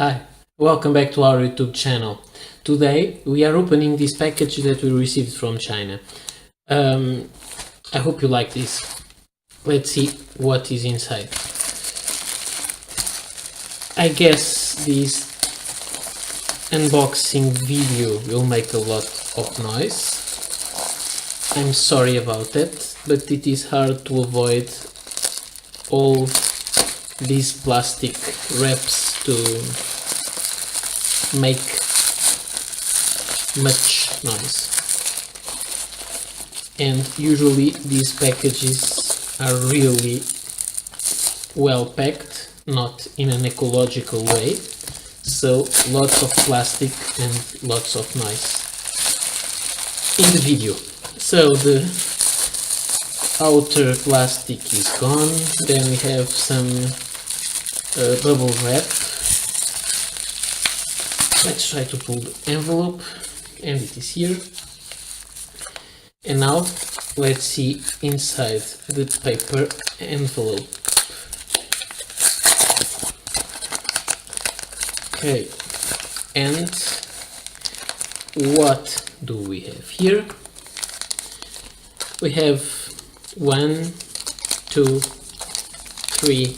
Hi, welcome back to our YouTube channel. Today we are opening this package that we received from China. I hope you like this. Let's see what is inside. I guess this unboxing video will make a lot of noise. I'm sorry about that, but it is hard to avoid all these plastic wraps to make much noise. And usually these packages are really well packed, not in an ecological way, so lots of plastic and lots of noise in the video. So the outer plastic is gone, then we have some bubble wrap. Let's try to pull the envelope, and it is here. And now let's see inside the paper envelope. Okay, and what do we have here? We have 1, 2, 3,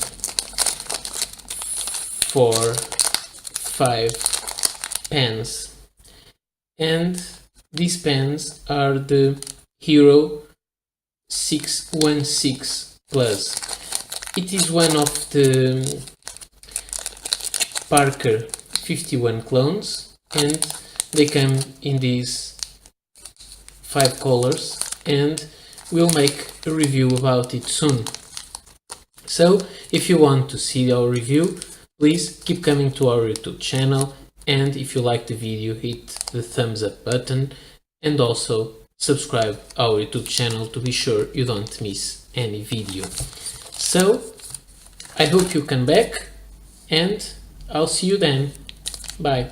4, 5 pens, and these pens are the Hero 616 Plus. It is one of the Parker 51 clones, and they come in these 5 colors, and we'll make a review about it soon. So if you want to see our review, please keep coming to our YouTube channel, and if you like the video, hit the thumbs up button, and also subscribe our YouTube channel to be sure you don't miss any video. So I hope you come back, and I'll see you then. Bye.